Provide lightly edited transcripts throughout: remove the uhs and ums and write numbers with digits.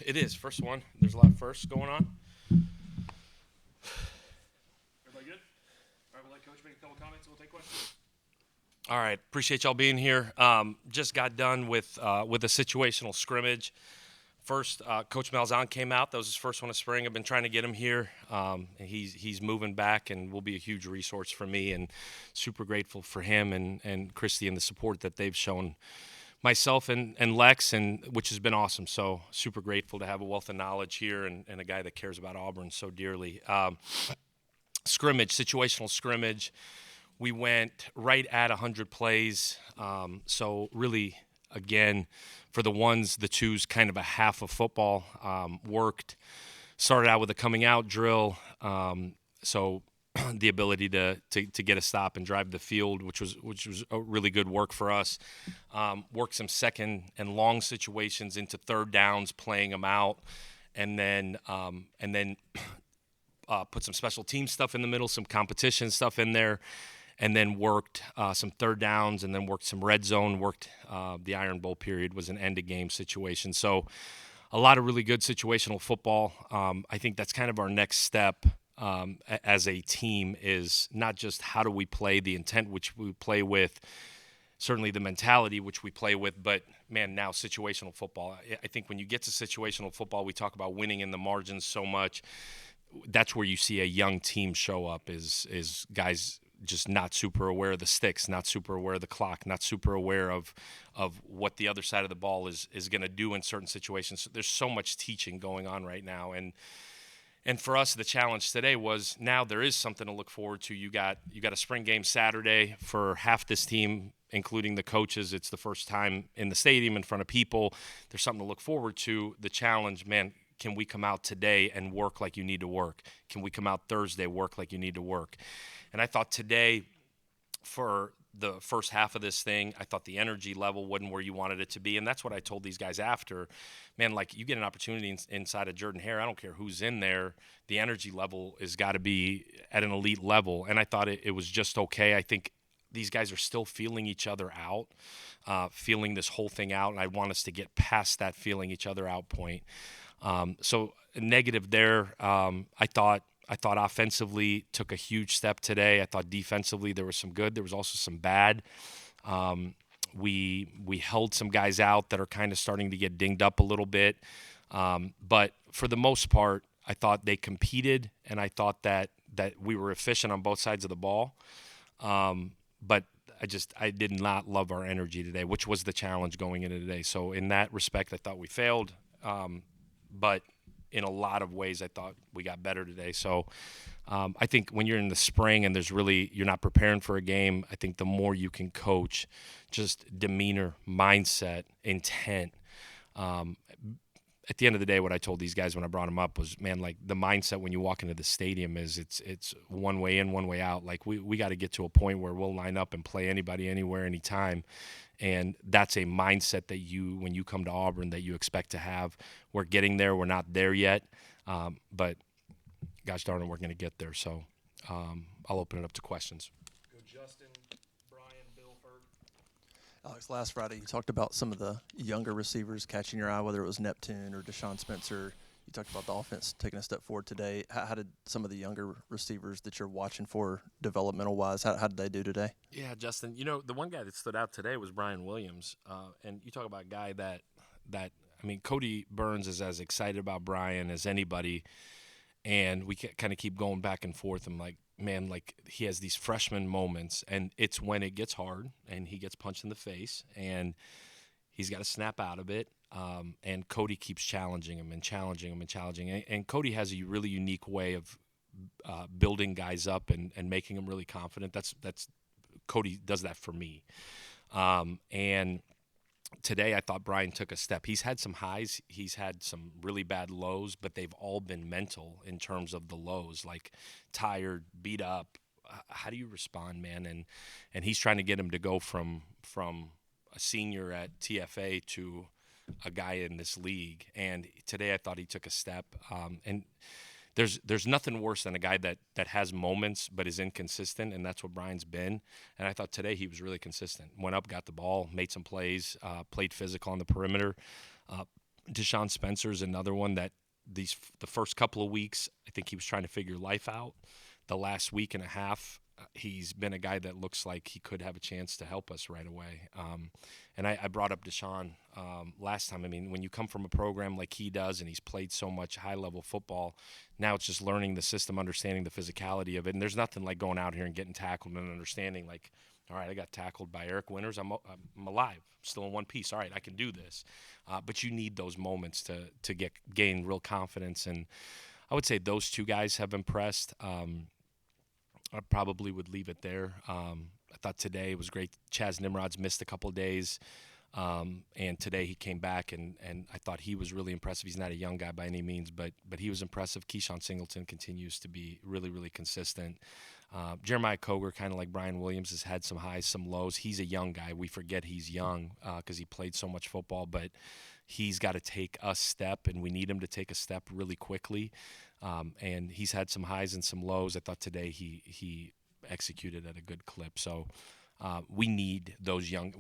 It is. First one. There's a lot of firsts going on. Everybody good? All right, we'll let Coach make a couple comments and we'll take questions. All right. Appreciate y'all being here. Just got done with a situational scrimmage. First, Coach Malzahn came out. That was his first one of spring. I've been trying to get him here. And he's moving back and will be a huge resource for me. And super grateful for him and Christy and the support that they've shown myself and Lex, and which has been awesome. So super grateful to have a wealth of knowledge here and a guy that cares about Auburn so dearly. Scrimmage, situational scrimmage. We went right at 100 plays. So really, again, for the twos, kind of a half of football worked. Started out with a coming out drill. So the ability to get a stop and drive the field, which was a really good work for us. Worked some second and long situations into third downs, playing them out, and then put some special team stuff in the middle, some competition stuff in there, and then worked some third downs, and then worked some red zone. Worked the Iron Bowl period was an end of game situation. So a lot of really good situational football. I think that's kind of our next step as a team, is not just how do we play, the intent which we play with, certainly the mentality which we play with, but man, now situational football. I think when you get to situational football, we talk about winning in the margins so much. That's where you see a young team show up, is guys just not super aware of the sticks, not super aware of the clock, not super aware of what the other side of the ball is going to do in certain situations. So there's so much teaching going on right now, and for us, the challenge today was, now there is something to look forward to. You got a spring game Saturday for half this team, including the coaches. It's the first time in the stadium in front of people. There's something to look forward to. The challenge, man, can we come out today and work like you need to work? Can we come out Thursday, work like you need to work? And I thought today, for the first half of this thing, I thought the energy level wasn't where you wanted it to be. And that's what I told these guys after. Man, like, you get an opportunity inside of Jordan Hare, I don't care who's in there, the energy level has got to be at an elite level. And I thought it was just okay. I think these guys are still feeling each other out, feeling this whole thing out. And I want us to get past that feeling each other out point. So negative there. I thought offensively took a huge step today. I thought defensively there was some good. There was also some bad. We held some guys out that are kind of starting to get dinged up a little bit. But for the most part, I thought they competed, and I thought that we were efficient on both sides of the ball. But I did not love our energy today, which was the challenge going into today. So in that respect, I thought we failed. But in a lot of ways, I thought we got better today. So I think when you're in the spring and you're not preparing for a game, I think the more you can coach just demeanor, mindset, intent. At the end of the day, what I told these guys when I brought them up was, man, like, the mindset when you walk into the stadium is it's one way in, one way out. Like, we got to get to a point where we'll line up and play anybody, anywhere, anytime. And that's a mindset that when you come to Auburn, that you expect to have. We're getting there. We're not there yet. But gosh darn it, we're going to get there. So I'll open it up to questions. Go Justin, Brian, Bill, Ferg. Alex, last Friday you talked about some of the younger receivers catching your eye, whether it was Neptune or Deshaun Spencer. You talked about the offense taking a step forward today. How did some of the younger receivers that you're watching for developmental-wise, how did they do today? Yeah, Justin, the one guy that stood out today was Brian Williams. And you talk about a guy that I mean, Cody Burns is as excited about Brian as anybody. And we kind of keep going back and forth. I'm like, man, like, he has these freshman moments, and it's when it gets hard and he gets punched in the face and he's got to snap out of it. And Cody keeps challenging him and challenging him and challenging him. And Cody has a really unique way of building guys up and making them really confident. That's Cody does that for me. And today I thought Brian took a step. He's had some highs. He's had some really bad lows, but they've all been mental in terms of the lows, like tired, beat up. How do you respond, man? And he's trying to get him to go from a senior at TFA to a guy in this league. And today I thought he took a step. And there's nothing worse than a guy that has moments but is inconsistent, and that's what Brian's been. And I thought today he was really consistent. Went up, got the ball, made some plays, played physical on the perimeter. Deshaun Spencer is another one that the first couple of weeks, I think he was trying to figure life out. The last week and a half, he's been a guy that looks like he could have a chance to help us right away. And I brought up Deshaun last time. I mean, when you come from a program like he does and he's played so much high-level football, now it's just learning the system, understanding the physicality of it. And there's nothing like going out here and getting tackled and understanding like, all right, I got tackled by Eric Winters. I'm alive. I'm still in one piece. All right, I can do this. But you need those moments to gain real confidence. And I would say those two guys have impressed. I probably would leave it there. I thought today was great. Chaz Nimrod's missed a couple of days, and today he came back, and I thought he was really impressive. He's not a young guy by any means, but he was impressive. Keyshawn Singleton continues to be really, really consistent. Jeremiah Koger, kind of like Brian Williams, has had some highs, some lows. He's a young guy. We forget he's young because he played so much football, but he's got to take a step, and we need him to take a step really quickly. And he's had some highs and some lows. I thought today he executed at a good clip. So we need those young.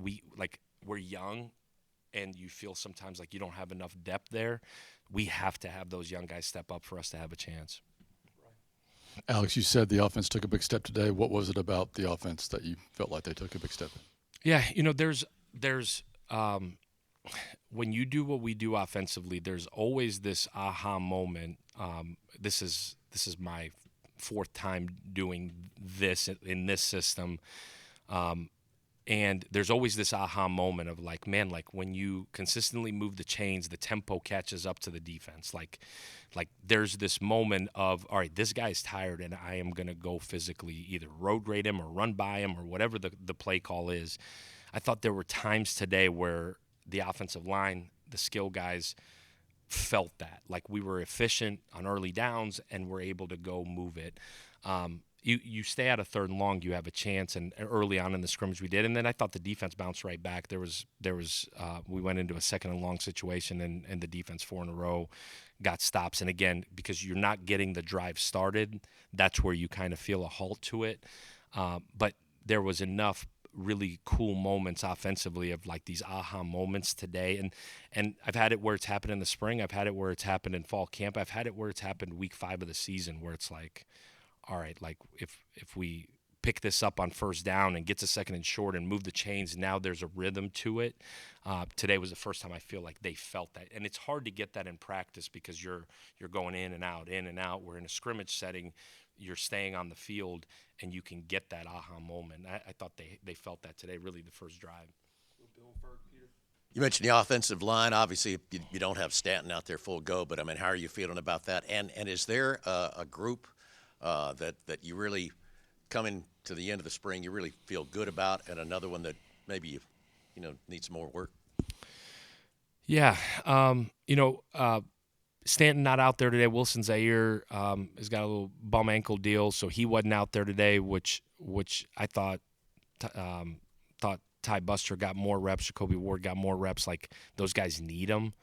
We're young, and you feel sometimes like you don't have enough depth there. We have to have those young guys step up for us to have a chance. Alex, you said the offense took a big step today. What was it about the offense that you felt like they took a big step? Yeah, there's when you do what we do offensively, there's always this aha moment. This is my fourth time doing this in this system. And there's always this aha moment of like, man, like when you consistently move the chains, the tempo catches up to the defense. Like there's this moment of, all right, this guy's tired and I am going to go physically either road grade him or run by him or whatever the play call is. I thought there were times today where the offensive line, the skill guys felt that. Like we were efficient on early downs and we're able to go move it. You stay out of third and long, you have a chance, and early on in the scrimmage we did. And then I thought the defense bounced right back. We went into a second and long situation, and the defense 4 in a row got stops. And again, because you're not getting the drive started, that's where you kind of feel a halt to it. But there was enough really cool moments offensively of like these aha moments today. And I've had it where it's happened in the spring. I've had it where it's happened in fall camp. I've had it where it's happened week 5 of the season where it's like, all right, like if we pick this up on first down and gets a second and short and move the chains, now there's a rhythm to it. Today was the first time I feel like they felt that. And it's hard to get that in practice because you're going in and out, in and out. We're in a scrimmage setting. You're staying on the field, and you can get that aha moment. I thought they felt that today, really the first drive. Bill, Ferg, Peter. You mentioned the offensive line. Obviously, you don't have Stanton out there full go, but, I mean, how are you feeling about that? And is there a group that you really, coming to the end of the spring, you really feel good about, and another one that maybe needs more work? Yeah, Stanton not out there today. Wilson Zaire has got a little bum ankle deal, so he wasn't out there today, which I thought Ty Buster got more reps, Jacoby Ward got more reps. Like those guys need them,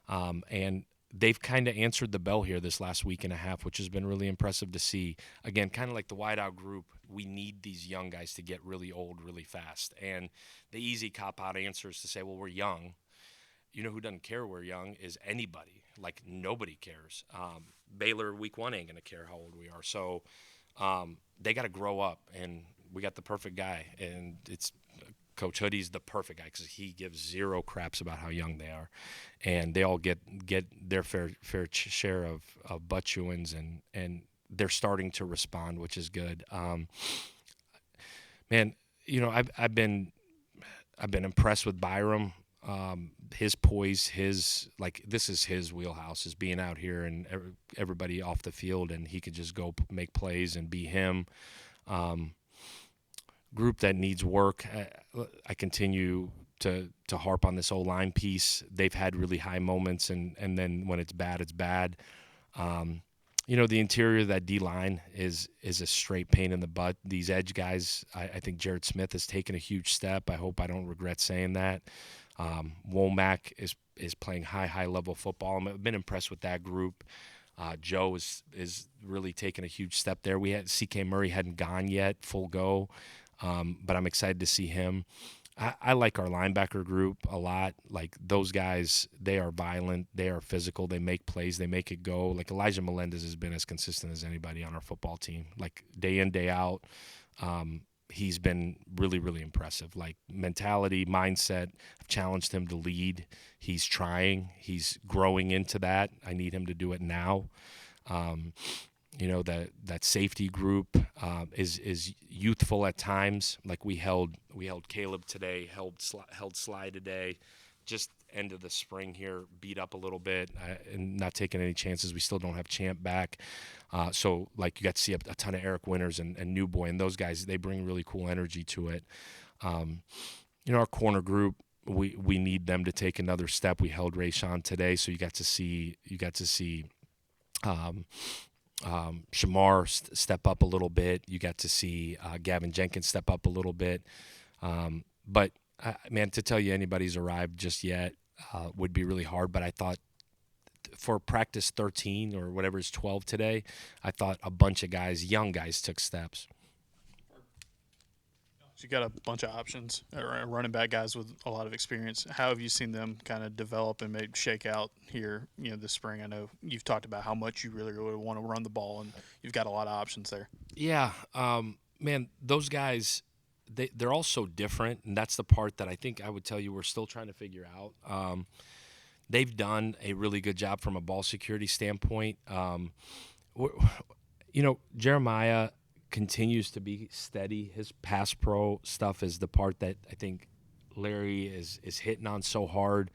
and they've kind of answered the bell here this last week and a half, which has been really impressive to see. Again, kind of like the wideout group, we need these young guys to get really old really fast. And the easy cop-out answer is to say, well, we're young. You know who doesn't care we're young is anybody. Like, nobody cares. Baylor week 1 ain't going to care how old we are. So they got to grow up, and we got the perfect guy. And it's Coach Hoodie's the perfect guy because he gives zero craps about how young they are. And they all get their fair share of butt chewings, and they're starting to respond, which is good. Man, I've been impressed with Byram. His poise, this is his wheelhouse, is being out here and everybody off the field, and he could just go make plays and be him. Group that needs work. I continue to harp on this O-line piece. They've had really high moments, and then when it's bad, it's bad. The interior of that D-line is a straight pain in the butt. These edge guys, I think Jared Smith has taken a huge step. I hope I don't regret saying that. Womack is playing high level football. I've been impressed with that group. Joe is really taking a huge step there. We had C.K. Murray hadn't gone yet, full go, but I'm excited to see him. I like our linebacker group a lot. Like those guys, they are violent, they are physical, they make plays, they make it go. Like Elijah Melendez has been as consistent as anybody on our football team. Like day in, day out, he's been really, really impressive. Like mentality, mindset. I've challenged him to lead. He's trying. He's growing into that. I need him to do it now. That safety group is youthful at times. Like we held Caleb today, held Sly today. Just end of the spring here, beat up a little bit and not taking any chances. We still don't have Champ back, so like you got to see a ton of Eric Winters and New Boy, and those guys, they bring really cool energy to it. Our corner group, we need them to take another step. We held Rayshawn today, so you got to see Shamar step up a little bit. You got to see Gavin Jenkins step up a little bit. But, man, to tell you anybody's arrived just yet would be really hard. But I thought for practice 13 or whatever is 12 today, I thought a bunch of guys, young guys, took steps. So you got a bunch of options, running back guys with a lot of experience. How have you seen them kind of develop and maybe shake out here, this spring? I know you've talked about how much you really want to run the ball, and you've got a lot of options there. Yeah, man, those guys, they're all so different, and that's the part that I think I would tell you we're still trying to figure out. They've done a really good job from a ball security standpoint. Jeremiah continues to be steady. His pass pro stuff is the part that I think Larry is hitting on so hard.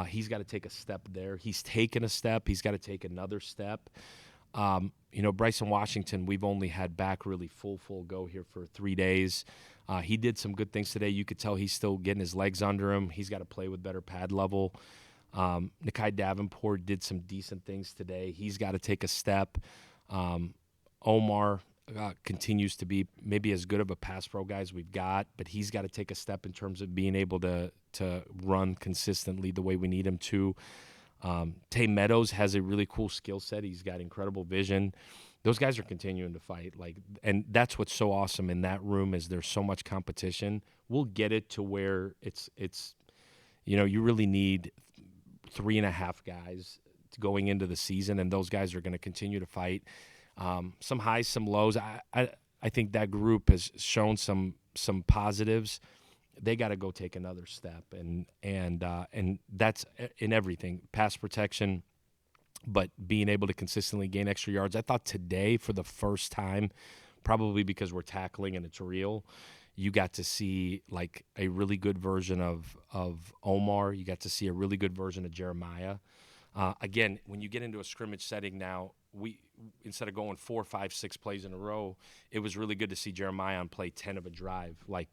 He's got to take a step there. He's taken a step. He's got to take another step. Bryson Washington, we've only had back really full go here for 3 days. He did some good things today. You could tell he's still getting his legs under him. He's got to play with better pad level. Nikai Davenport did some decent things today. He's got to take a step. Omar continues to be maybe as good of a pass pro guy as we've got, but he's got to take a step in terms of being able to run consistently the way we need him to. Tay Meadows has a really cool skill set. He's got incredible vision. Those guys are continuing to fight, and that's what's so awesome in that room is there's so much competition. We'll get it to where it's you really need 3.5 guys going into the season, and those guys are going to continue to fight. Some highs, some lows. I think that group has shown some positives. They got to go take another step, and that's in everything, pass protection, but being able to consistently gain extra yards. I thought today, for the first time, probably because we're tackling and it's real, you got to see like a really good version of Omar. You got to see a really good version of Jeremiah. Again, when you get into a scrimmage setting now, we instead of going 4, 5, 6 plays in a row, it was really good to see Jeremiah on play 10 of a drive, like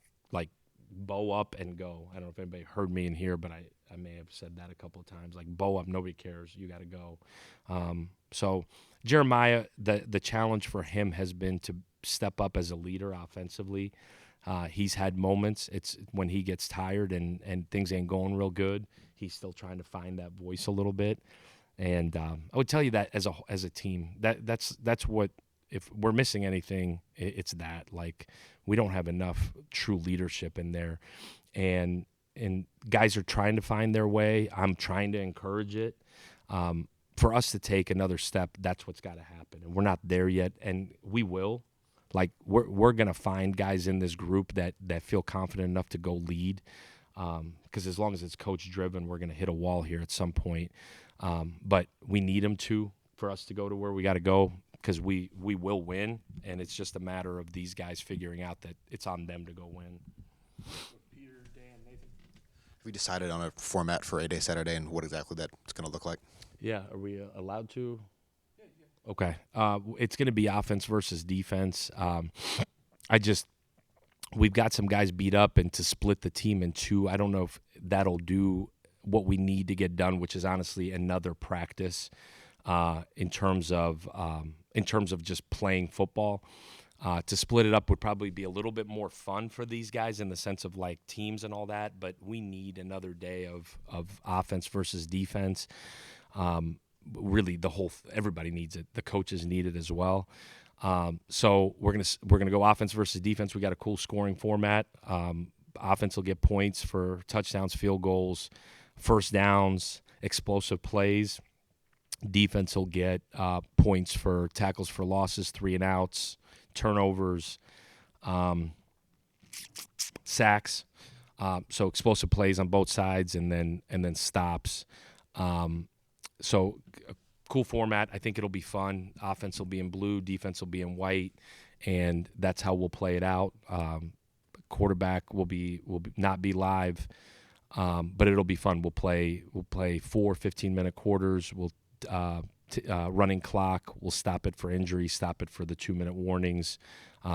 bow up and go. I don't know if anybody heard me in here, but I may have said that a couple of times. Like bow up, nobody cares, you got to go. So Jeremiah, the challenge for him has been to step up as a leader offensively. He's had moments. It's when he gets tired and things ain't going real good. He's still trying to find that voice a little bit. And I would tell you that as a team, that's what, if we're missing anything, it's that. Like we don't have enough true leadership in there, and guys are trying to find their way. I'm trying to encourage it. For us to take another step, that's what's got to happen, and we're not there yet, and we will. Like we're gonna find guys in this group that feel confident enough to go lead, because as long as it's coach driven, we're gonna hit a wall here at some point. But we need them for us to go to where we got to go, because we will win, and it's just a matter of these guys figuring out that it's on them to go win. Peter, Dan, Nathan. Have we decided on a format for 8-Day Saturday and what exactly that's going to look like? Yeah, are we allowed to? Yeah. Okay. It's going to be offense versus defense. We've got some guys beat up, and to split the team in two, I don't know if that'll do what we need to get done, which is honestly another practice in terms of just playing football. To split it up would probably be a little bit more fun for these guys in the sense of like teams and all that, but we need another day of offense versus defense. Really, everybody needs it. The coaches need it as well. So we're gonna go offense versus defense. We got a cool scoring format. Offense will get points for touchdowns, field goals, first downs, explosive plays. Defense will get points for tackles for losses, 3 and outs, turnovers, sacks. So explosive plays on both sides, and then stops. So cool format. I think it'll be fun. Offense will be in blue, defense will be in white, and that's how we'll play it out. Quarterback will not be live, but it'll be fun. We'll play 4 15-minute quarters. We'll running clock. We'll stop it for injury, stop it for the 2-minute warnings.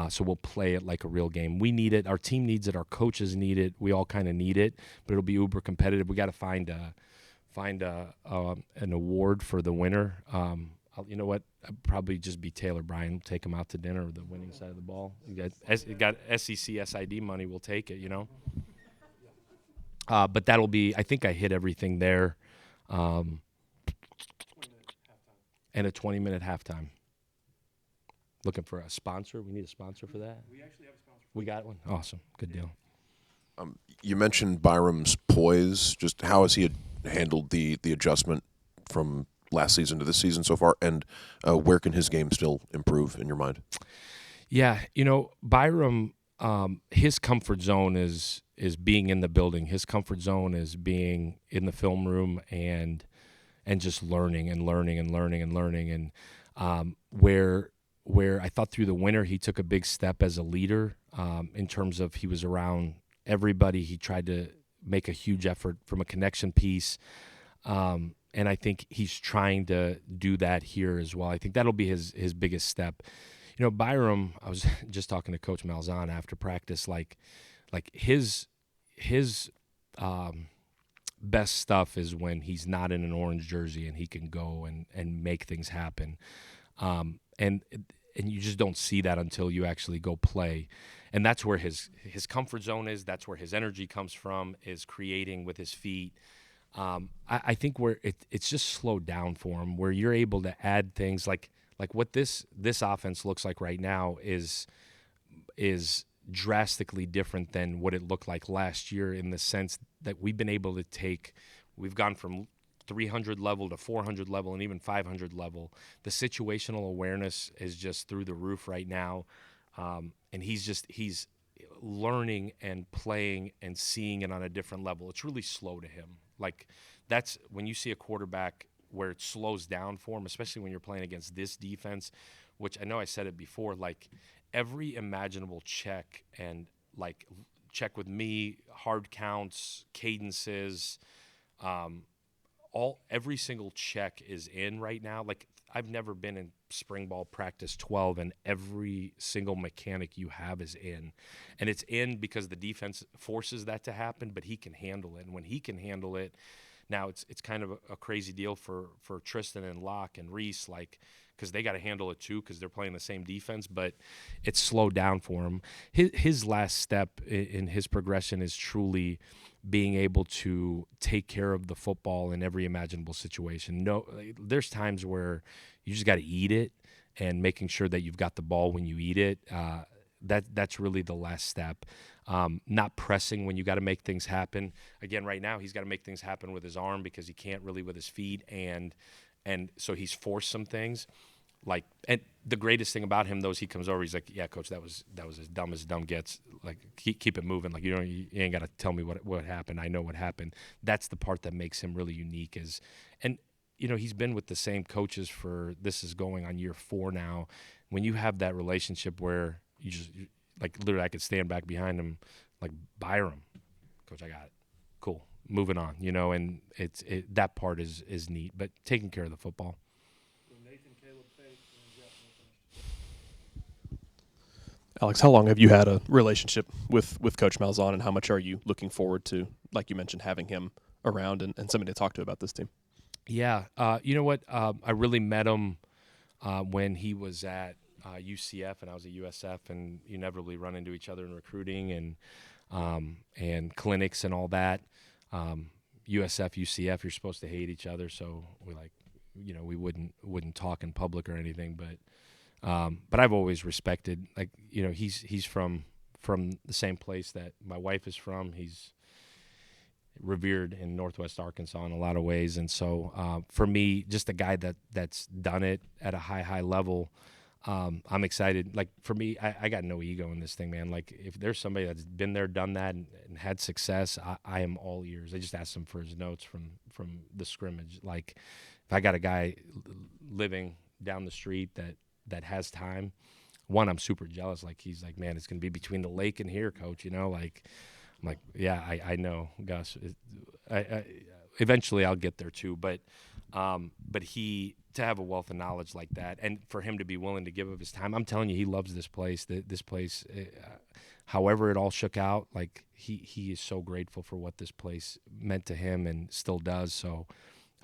So we'll play it like a real game. We need it. Our team needs it. Our coaches need it. We all kind of need it, but it'll be uber competitive. We got to find an award for the winner. You know what? I'd probably just be Taylor Bryan. Take him out to dinner, the winning side of the ball. You got SEC SID money. We'll take it, you know. But that'll be. I think I hit everything there. And a 20-minute halftime. Looking for a sponsor. We need a sponsor for that. We actually have a sponsor. We got one. Awesome. Good deal. You mentioned Byram's poise. Just how has he handled the adjustment from last season to this season so far, and where can his game still improve in your mind? Yeah, Byram, his comfort zone is being in the building. His comfort zone is being in the film room and just learning and where I thought through the winter he took a big step as a leader in terms of he was around everybody. He tried to make a huge effort from a connection piece. And I think he's trying to do that here as well. I think that'll be his biggest step. Byram, I was just talking to Coach Malzahn after practice, like his best stuff is when he's not in an orange jersey and he can go and make things happen. And you just don't see that until you actually go play. And that's where his comfort zone is. That's where his energy comes from, is creating with his feet. I think where it's just slowed down for him, where you're able to add things like what this offense looks like right now is drastically different than what it looked like last year, in the sense that we've been able to we've gone from 300 level to 400 level and even 500 level. The situational awareness is just through the roof right now. And he's learning and playing and seeing it on a different level. It's really slow to him. Like, that's when you see a quarterback where it slows down for him, especially when you're playing against this defense, which I know I said it before, like every imaginable check and like check with me, hard counts, cadences, every single check is in right now. Like, I've never been in spring ball practice 12 and every single mechanic you have is in. And it's in because the defense forces that to happen, but he can handle it. And when he can handle it, now it's kind of a crazy deal for Tristan and Locke and Reese, like, because they got to handle it too because they're playing the same defense, but it's slowed down for him. His last step in his progression is truly being able to take care of the football in every imaginable situation. No, there's times where you just got to eat it, and making sure that you've got the ball when you eat it. That's really the last step. Not pressing when you got to make things happen. Again, right now he's got to make things happen with his arm because he can't really with his feet, and so he's forced some things. Like, and the greatest thing about him, though, is he comes over. He's like, "Yeah, coach, that was as dumb gets. Like, keep it moving. Like, you ain't got to tell me what happened. I know what happened." That's the part that makes him really unique. And he's been with the same coaches this is going on year 4 now. When you have that relationship where you just like literally, I could stand back behind him, like, Byram, coach, I got it. Cool, moving on. And that part is neat. But taking care of the football. Alex, how long have you had a relationship with Coach Malzahn, and how much are you looking forward to, like you mentioned, having him around and somebody to talk to about this team? Yeah. You know what? I really met him when he was at UCF and I was at USF, and you inevitably run into each other in recruiting and clinics and all that. USF, UCF, you're supposed to hate each other, so we wouldn't talk in public or anything, but I've always respected, like, he's from from the same place that my wife is from. He's revered in Northwest Arkansas in a lot of ways, and so for me, just a guy that's done it at a high level. I'm excited. Like, for me, I got no ego in this thing, man. Like, if there's somebody that's been there, done that, and had success, I am all ears. I just asked him for his notes from the scrimmage. Like, if I got a guy living down the street that has time, one, I'm super jealous. Like, he's like, man, it's going to be between the lake and here, coach, you know? Like, I'm like, yeah, I know, Gus. Eventually I'll get there too, but he, to have a wealth of knowledge like that, and for him to be willing to give up his time, I'm telling you, he loves this place. This place, however it all shook out, like he is so grateful for what this place meant to him and still does. So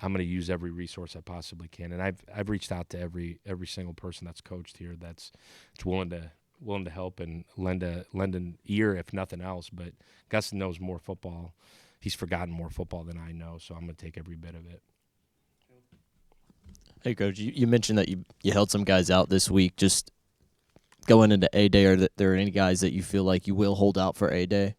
I'm going to use every resource I possibly can, and I've reached out to every single person that's coached here that's willing to help and lend an ear, if nothing else. But Gus knows more football. He's forgotten more football than I know, so I'm going to take every bit of it. Hey, Coach, you mentioned that you held some guys out this week. Just going into A-Day, are there any guys that you feel like you will hold out for A-Day?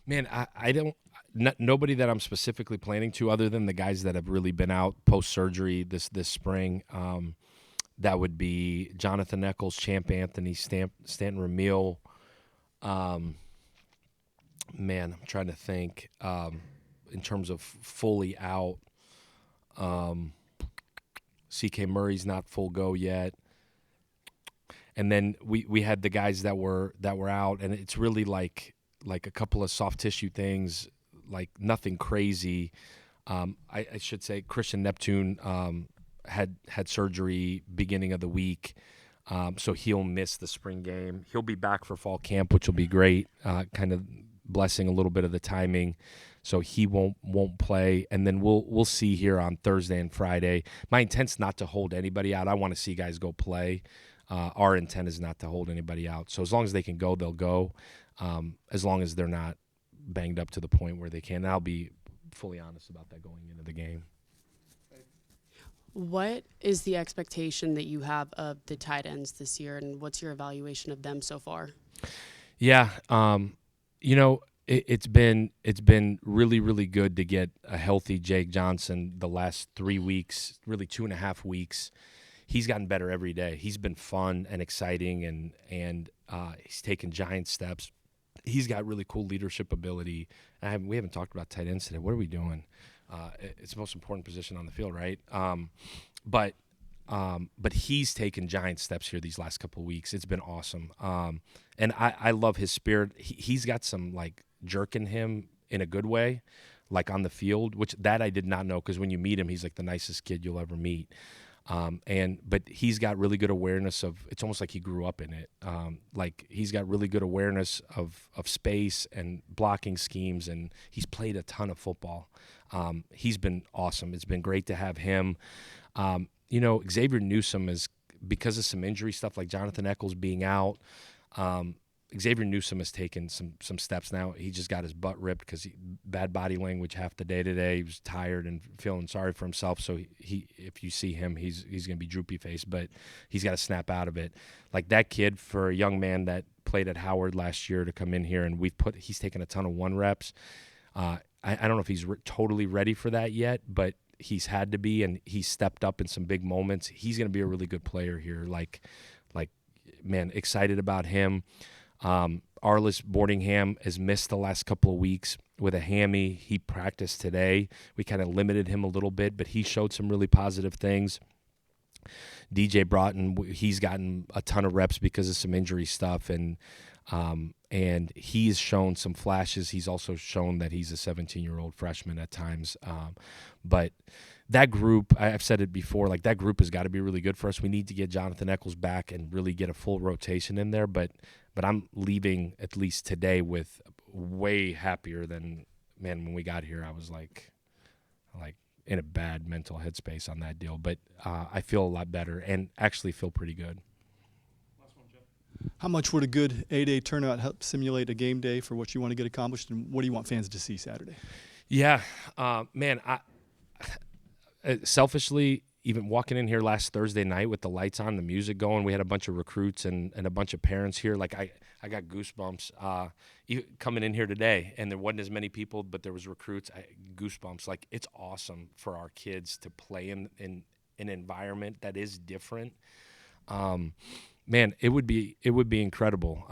Man, I don't – nobody that I'm specifically planning to, other than the guys that have really been out post-surgery this spring. That would be Jonathan Eccles, Champ Anthony, Stanton Ramil. Man, I'm trying to think in terms of fully out. C.K. Murray's not full go yet. And then we had the guys that were out, and it's really like a couple of soft tissue things, like nothing crazy. I should say Christian Neptune had surgery beginning of the week, so he'll miss the spring game. He'll be back for fall camp, which will be great, kind of blessing a little bit of the timing. So he won't play, and then we'll see here on Thursday and Friday. My intent's not to hold anybody out. I want to see guys go play. Our intent is not to hold anybody out. So as long as they can go, they'll go. As long as they're not banged up to the point where they can. And I'll be fully honest about that going into the game. What is the expectation that you have of the tight ends this year, and what's your evaluation of them so far? Yeah, it's been really, really good to get a healthy Jake Johnson the last 3 weeks, really 2.5 weeks. He's gotten better every day. He's been fun and exciting, and he's taken giant steps. He's got really cool leadership ability. We haven't talked about tight ends today. What are we doing? It's the most important position on the field, right? But he's taken giant steps here these last couple of weeks. It's been awesome. And I love his spirit. He's got some, like, jerk in him in a good way, like on the field, which that I did not know, because when you meet him, he's like the nicest kid you'll ever meet. But he's got really good awareness of, it's almost like he grew up in it. Like, he's got really good awareness of space and blocking schemes, and he's played a ton of football. He's been awesome. It's been great to have him. Xavier Newsome is, because of some injury stuff like Jonathan Eccles being out, Xavier Newsome has taken some steps now. He just got his butt ripped because bad body language half the day today. He was tired and feeling sorry for himself. So he if you see him, he's going to be droopy faced, but he's got to snap out of it. Like, that kid, for a young man that played at Howard last year to come in here, and he's taken a ton of 1 reps. I don't know if he's totally ready for that yet, but he's had to be, and he's stepped up in some big moments. He's going to be a really good player here. Like, man, excited about him. Arliss Boardingham has missed the last couple of weeks with a hammy. He practiced today. We kind of limited him a little bit, but he showed some really positive things. DJ Broughton, he's gotten a ton of reps because of some injury stuff, and he's shown some flashes. He's also shown that he's a 17-year-old freshman at times. But that group, I've said it before, like, that group has got to be really good for us. We need to get Jonathan Eccles back and really get a full rotation in there. But I'm leaving, at least today, with way happier than, man, when we got here. I was like in a bad mental headspace on that deal. But I feel a lot better and actually feel pretty good. How much would a good A-Day turnout help simulate a game day for what you want to get accomplished, and what do you want fans to see Saturday? Yeah, man, selfishly, even walking in here last Thursday night with the lights on, the music going, we had a bunch of recruits and a bunch of parents here. Like I got goosebumps coming in here today, and there wasn't as many people, but there was recruits. Goosebumps. Like, it's awesome for our kids to play in an environment that is different. Man, it would be incredible.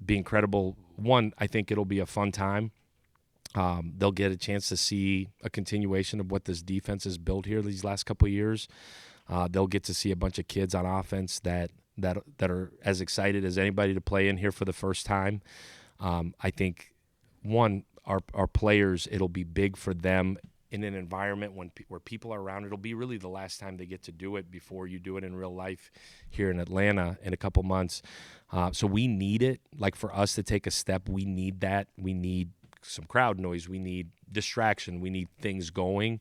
Be incredible. One, I think it'll be a fun time. They'll get a chance to see a continuation of what this defense has built here these last couple of years. They'll get to see a bunch of kids on offense that are as excited as anybody to play in here for the first time. I think, one, our players, it'll be big for them in an environment where people are around. It'll be really the last time they get to do it before you do it in real life here in Atlanta in a couple months. So we need it. Like, for us to take a step, we need that. We need some crowd noise. We need distraction. We need things going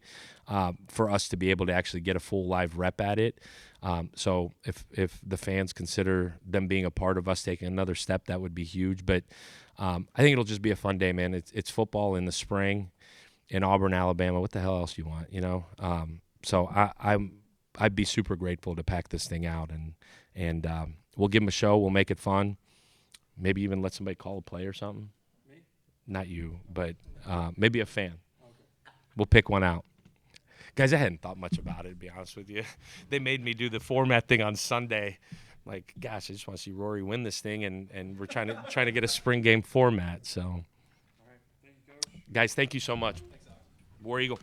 for us to be able to actually get a full live rep at it. So if the fans consider them being a part of us taking another step, that would be huge. But I think it'll just be a fun day, man. It's football in the spring in Auburn, Alabama. What the hell else you want, you know? So I'd be super grateful to pack this thing out, and we'll give them a show. We'll make it fun. Maybe even let somebody call a play or something. Not you, but maybe a fan. Okay. We'll pick one out. Guys, I hadn't thought much about it, to be honest with you. They made me do the format thing on Sunday. Like, gosh, I just want to see Rory win this thing, and we're trying to get a spring game format. So, all right. Thank you, Coach. Guys, thank you so much. Thanks, War Eagle.